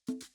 What's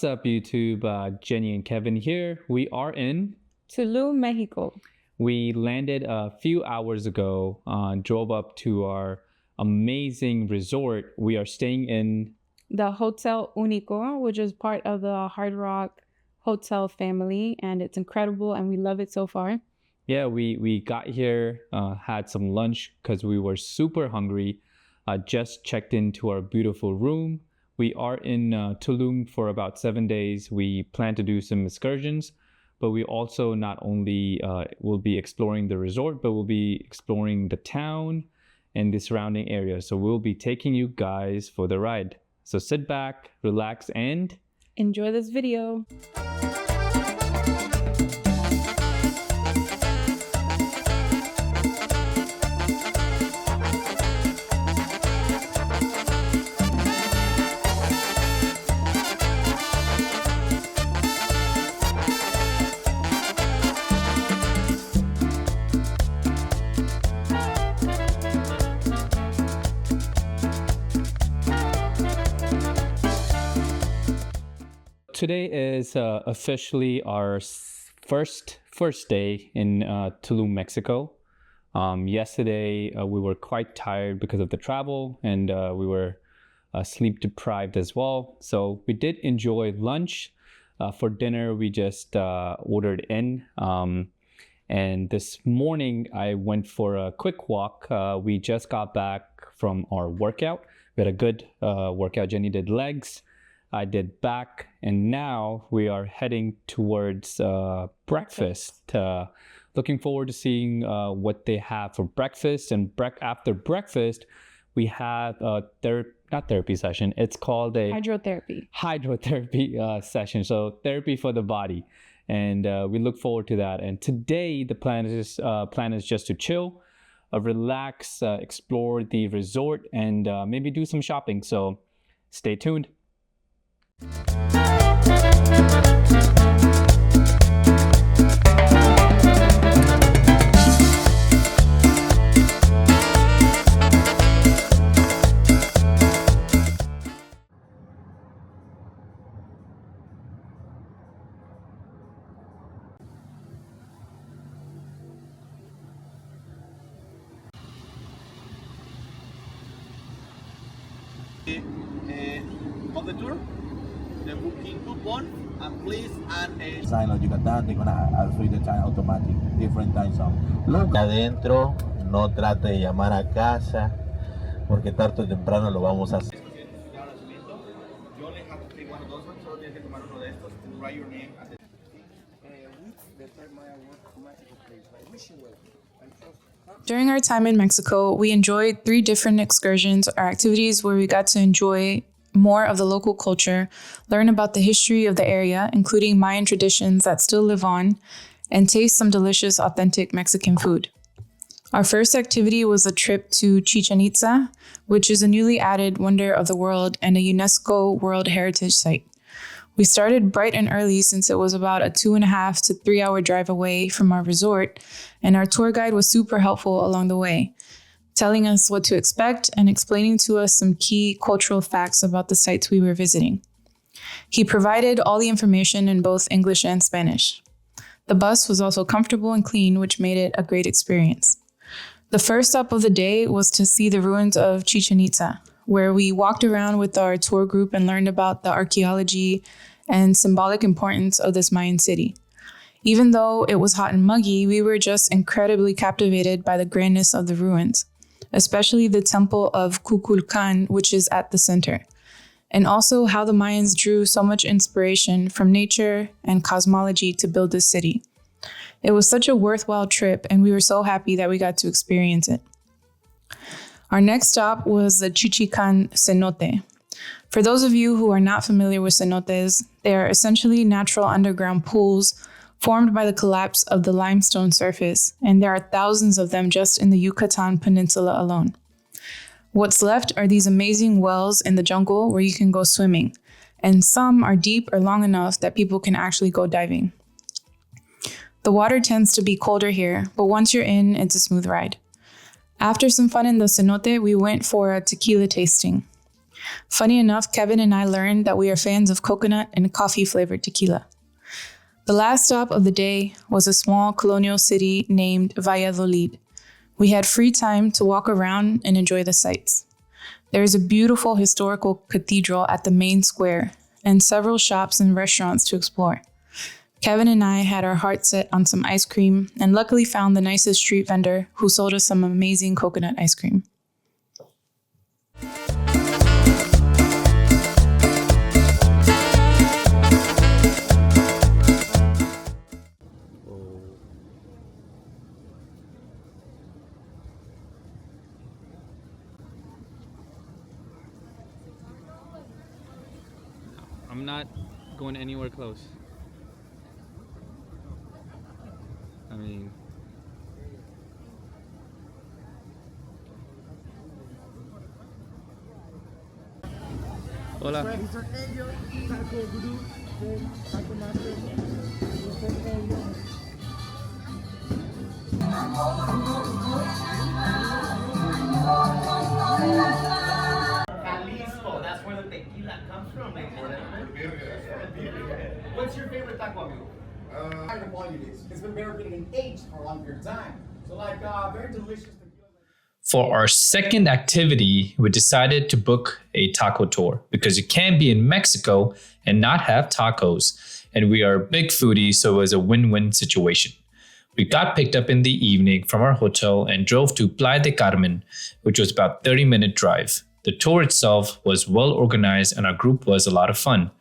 up, YouTube? Jenny and Kevin here. We are in Tulum, Mexico. We landed a few hours ago, drove up to our amazing resort. We are staying in the Hotel Unico, which is part of the Hard Rock Hotel family, and it's incredible and we love it so far. Yeah, we got here, had some lunch because we were super hungry. Just checked into our beautiful room. We are in Tulum for about 7 days. We plan to do some excursions, but we also not only will be exploring the resort, but we'll be exploring the town and the surrounding area. So we'll be taking you guys for the ride. So sit back, relax, and enjoy this video. Today is officially our first day in Tulum, Mexico. Yesterday we were quite tired because of the travel, and we were sleep deprived as well. So we did enjoy lunch. For dinner we just ordered in. And this morning I went for a quick walk. We just got back from our workout. We had a good workout. Jenny did legs. I did back, and now we are heading towards breakfast. Looking forward to seeing what they have for breakfast. And after breakfast, we have a not therapy session. It's called a hydrotherapy session. So therapy for the body, and we look forward to that. And today the plan is just to chill, relax, explore the resort, and maybe do some shopping. So stay tuned. Of the tour, the booking coupon, and please add a sign of Yucatan. They're gonna add for the time automatic, different time zone. Adentro, no trate de llamar a casa, porque tarde o temprano lo vamos a hacer. You only have to take one of those ones, solo tienes que tomar uno de estos and write your name at the During our time in Mexico, we enjoyed 3 different excursions or activities where we got to enjoy more of the local culture, learn about the history of the area, including Mayan traditions that still live on, and taste some delicious, authentic Mexican food. Our first activity was a trip to Chichen Itza, which is a newly added wonder of the world and a UNESCO World Heritage Site. We started bright and early since it was about a 2.5 to 3 hour drive away from our resort, and our tour guide was super helpful along the way, telling us what to expect and explaining to us some key cultural facts about the sites we were visiting. He provided all the information in both English and Spanish. The bus was also comfortable and clean, which made it a great experience. The first stop of the day was to see the ruins of Chichen Itza, where we walked around with our tour group and learned about the archaeology and symbolic importance of this Mayan city. Even though it was hot and muggy, we were just incredibly captivated by the grandness of the ruins, especially the temple of Kukulkan, which is at the center, and also how the Mayans drew so much inspiration from nature and cosmology to build this city. It was such a worthwhile trip, and we were so happy that we got to experience it. Our next stop was the Chichican cenote. For those of you who are not familiar with cenotes, they are essentially natural underground pools formed by the collapse of the limestone surface, and there are thousands of them just in the Yucatan Peninsula alone. What's left are these amazing wells in the jungle where you can go swimming, and some are deep or long enough that people can actually go diving. The water tends to be colder here, but once you're in, it's a smooth ride. After some fun in the cenote, we went for a tequila tasting. Funny enough, Kevin and I learned that we are fans of coconut and coffee-flavored tequila. The last stop of the day was a small colonial city named Valladolid. We had free time to walk around and enjoy the sights. There is a beautiful historical cathedral at the main square and several shops and restaurants to explore. Kevin and I had our heart set on some ice cream and luckily found the nicest street vendor who sold us some amazing coconut ice cream. I'm not going anywhere close. I mean, hola. Jalisco, that's where the tequila comes from. What's your favorite taco, amigo? The quality it is. It's been barricaded and aged for a long period of time. So very delicious. For our second activity, we decided to book a taco tour because you can't be in Mexico and not have tacos. And we are big foodies, so it was a win-win situation. We got picked up in the evening from our hotel and drove to Playa del Carmen, which was about a 30-minute drive. The tour itself was well organized and our group was a lot of fun.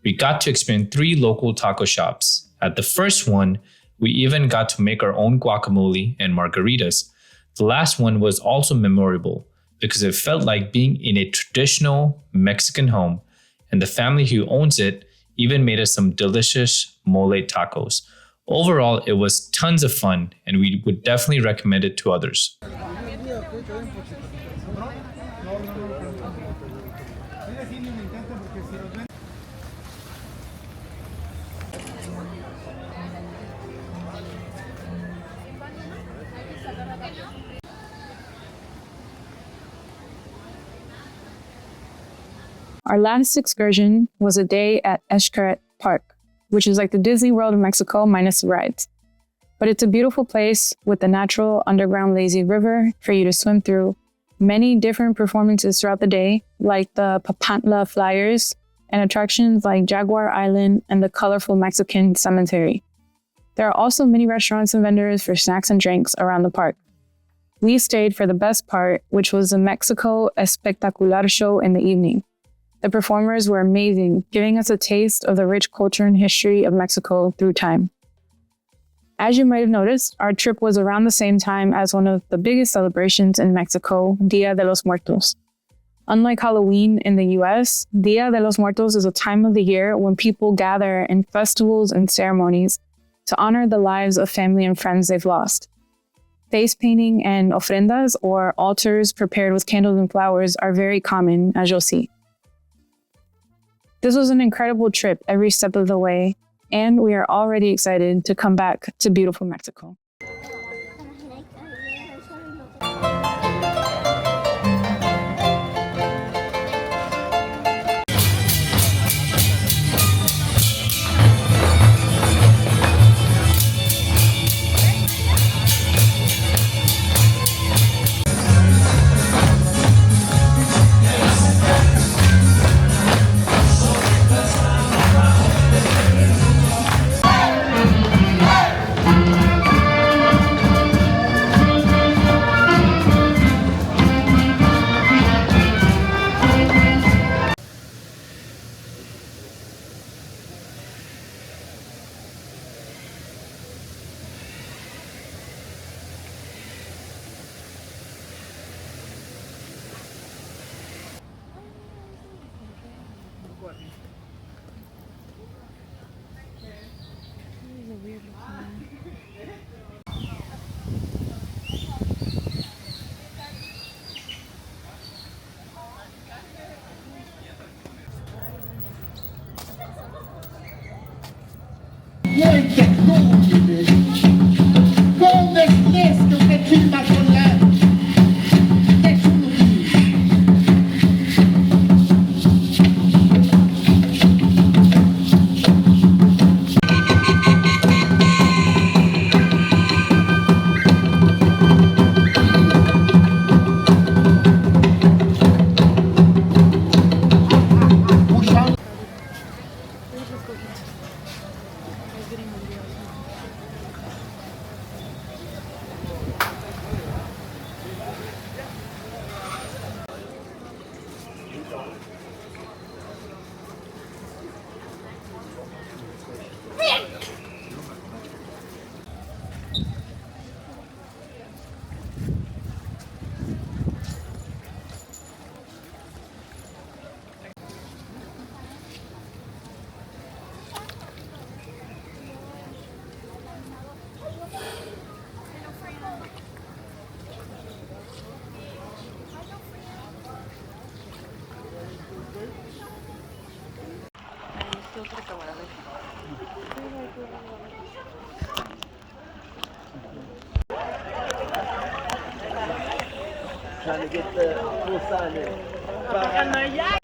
We got to experience 3 local taco shops. At the first one, we even got to make our own guacamole and margaritas. The last one was also memorable because it felt like being in a traditional Mexican home, and the family who owns it even made us some delicious mole tacos. Overall, it was tons of fun, and we would definitely recommend it to others. Our last excursion was a day at Xcaret Park, which is like the Disney World of Mexico minus the rides. But it's a beautiful place with a natural underground lazy river for you to swim through, many different performances throughout the day, like the Papantla Flyers, and attractions like Jaguar Island and the colorful Mexican cemetery. There are also many restaurants and vendors for snacks and drinks around the park. We stayed for the best part, which was the Mexico Espectacular show in the evening. The performers were amazing, giving us a taste of the rich culture and history of Mexico through time. As you might have noticed, our trip was around the same time as one of the biggest celebrations in Mexico, Dia de los Muertos. Unlike Halloween in the US, Dia de los Muertos is a time of the year when people gather in festivals and ceremonies to honor the lives of family and friends they've lost. Face painting and ofrendas, or altars prepared with candles and flowers, are very common, as you'll see. This was an incredible trip every step of the way, and we are already excited to come back to beautiful Mexico. Trying to get the full sign in.